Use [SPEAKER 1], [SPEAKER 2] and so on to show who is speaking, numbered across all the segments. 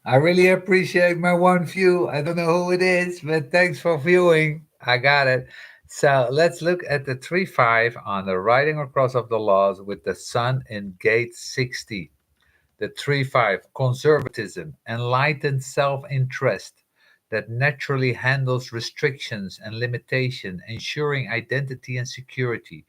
[SPEAKER 1] I really appreciate my one view. I don't know who it is, but thanks for viewing. I got it. So let's look at the 3-5 on the writing across of the laws with the sun in gate 60. The 3-5 conservatism, enlightened self interest that naturally handles restrictions and limitation, ensuring identity and security,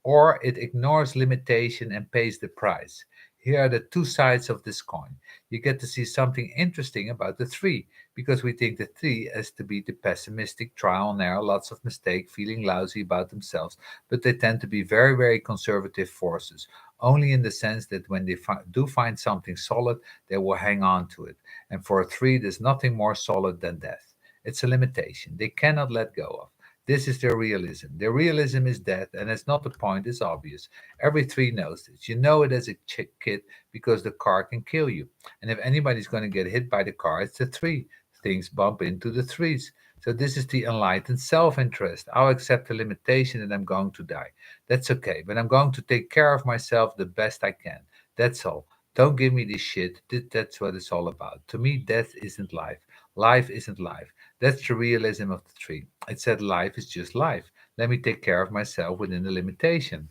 [SPEAKER 1] or it ignores limitation and pays the price. Here are the two sides of this coin. You get to see something interesting about the three, because we think the three as to be the pessimistic, trial and error, lots of mistake, feeling lousy about themselves, but they tend to be very, very conservative forces, only in the sense that when they do find something solid, they will hang on to it. And for a three, there's nothing more solid than death. It's a limitation they cannot let go of. This is their realism. Their realism is death, and it's not the point, it's obvious. Every three knows this. You know it as a kid because the car can kill you. And if anybody's going to get hit by the car, it's the three. Things bump into the threes. So this is the enlightened self-interest. I'll accept the limitation that I'm going to die. That's okay, but I'm going to take care of myself the best I can. That's all. Don't give me this shit. That's what it's all about. To me, death isn't life. Life isn't life. That's the realism of the tree. It said life is just life. Let me take care of myself within the limitation,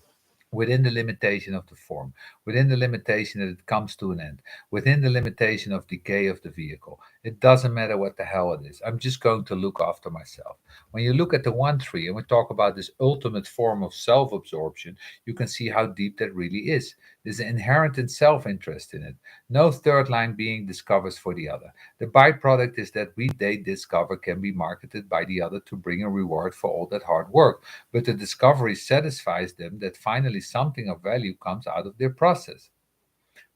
[SPEAKER 1] within the limitation of the form, within the limitation that it comes to an end, within the limitation of decay of the vehicle. It doesn't matter what the hell it is. I'm just going to look after myself. When you look at the 1 3 and we talk about this ultimate form of self absorption, you can see how deep that really is. There's an inherent self interest in it. No third line being discovers for the other. The byproduct is that we they discover can be marketed by the other to bring a reward for all that hard work, but the discovery satisfies them that finally something of value comes out of their process,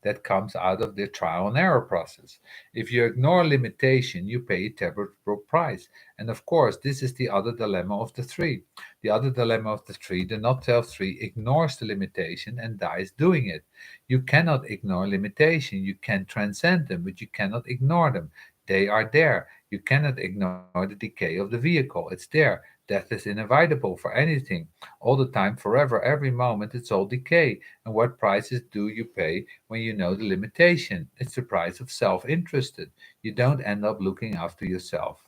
[SPEAKER 1] that comes out of their trial and error process. If you ignore limitation, you pay a terrible price. And of course, this is the other dilemma of the three. The other dilemma of the three, the not self three, ignores the limitation and dies doing it. You cannot ignore limitation. You can transcend them, but you cannot ignore them. They are there. You cannot ignore the decay of the vehicle. It's there. Death is inevitable for anything. All the time, forever, every moment, it's all decay. And what prices do you pay when you know the limitation? It's the price of self interested. You don't end up looking after yourself.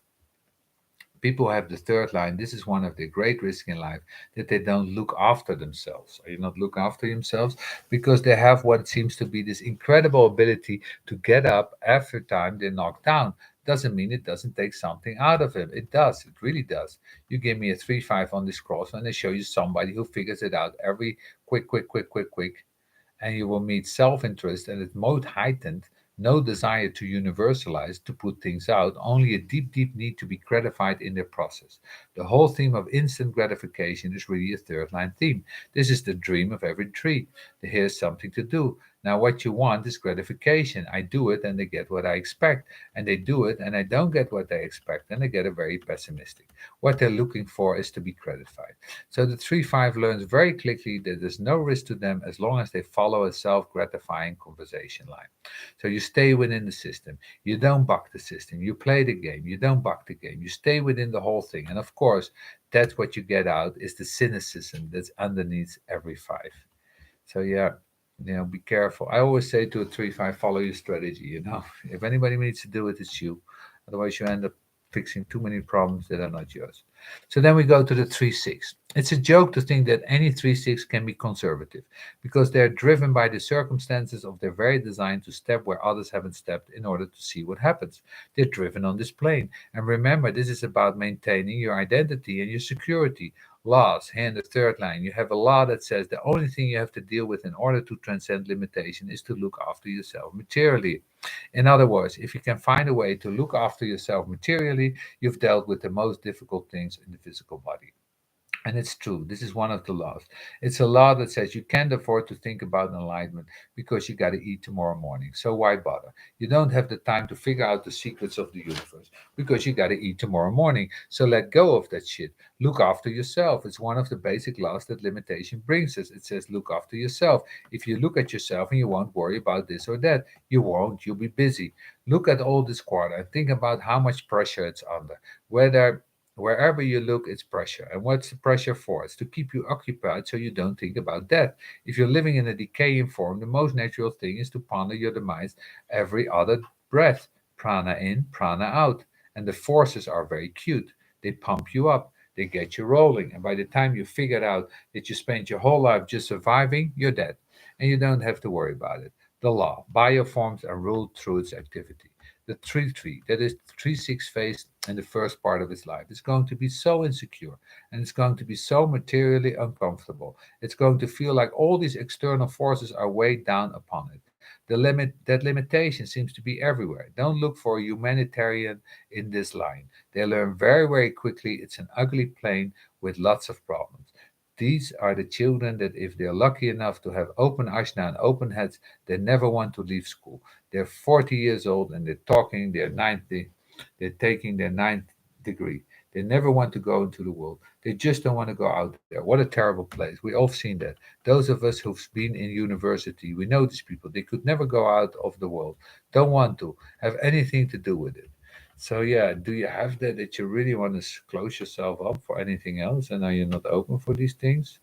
[SPEAKER 1] People who have the third line, this is one of the great risks in life, that they don't look after themselves. Are you not look after themselves? Because they have what seems to be this incredible ability to get up after time they're knocked down. Doesn't mean it doesn't take something out of it. It does. It really does. You give me a 3-5 on this cross and I show you somebody who figures it out every quick, and you will meet self interest and its most heightened, no desire to universalize, to put things out, only a deep, deep need to be gratified in their process. The whole theme of instant gratification is really a third line theme. This is the dream of every tree. Here's something to do. Now, what you want is gratification. I do it and they get what I expect. And they do it and I don't get what they expect. And they get a very pessimistic. What they're looking for is to be gratified. So the 3-5 learns very quickly that there's no risk to them as long as they follow a self gratifying conversation line. So you stay within the system. You don't buck the system. You play the game. You don't buck the game. You stay within the whole thing. And of course, that's what you get out is the cynicism that's underneath every five. So yeah, be careful. I always say to a 3-5, follow your strategy. If anybody needs to do it, it's you. Otherwise, you end up fixing too many problems that are not yours. So then we go to the 3-6. It's a joke to think that any 3-6 can be conservative because they're driven by the circumstances of their very design to step where others haven't stepped in order to see what happens. They're driven on this plane. And remember, this is about maintaining your identity and your security. Laws. Here in the third line, you have a law that says the only thing you have to deal with in order to transcend limitation is to look after yourself materially. In other words, if you can find a way to look after yourself materially, you've dealt with the most difficult things in the physical body. And it's true. This is one of the laws. It's a law that says you can't afford to think about enlightenment because you got to eat tomorrow morning. So why bother? You don't have the time to figure out the secrets of the universe because you got to eat tomorrow morning. So let go of that shit. Look after yourself. It's one of the basic laws that limitation brings us. It says look after yourself. If you look at yourself and you won't worry about this or that, you won't. You'll be busy. Look at all this quarter and think about how much pressure it's under. Whether Wherever you look, it's pressure. And what's the pressure for? It's to keep you occupied so you don't think about death. If you're living in a decaying form, the most natural thing is to ponder your demise every other breath. prana in, prana out. And the forces are very cute. They pump you up, they get you rolling. And by the time you figured out that you spent your whole life just surviving, you're dead. And you don't have to worry about it. The law, bioforms are ruled through its activity. The tree, that is 3-6 phase in the first part of its life, is going to be so insecure and it's going to be so materially uncomfortable. It's going to feel like all these external forces are weighed down upon it. That limitation seems to be everywhere. Don't look for a humanitarian in this line. They learn very, very quickly it's an ugly plane with lots of problems. These are the children that, if they're lucky enough to have open ashna and open heads, they never want to leave school. They're 40 years old and they're talking their they're taking their ninth degree. They never want to go into the world. They just don't want to go out there. What a terrible place. We all seen that. Those of us who've been in university, we know these people. They could never go out of the world. Don't want to have anything to do with it. So yeah, do you have that you really want to close yourself up for anything else, and are you not open for these things?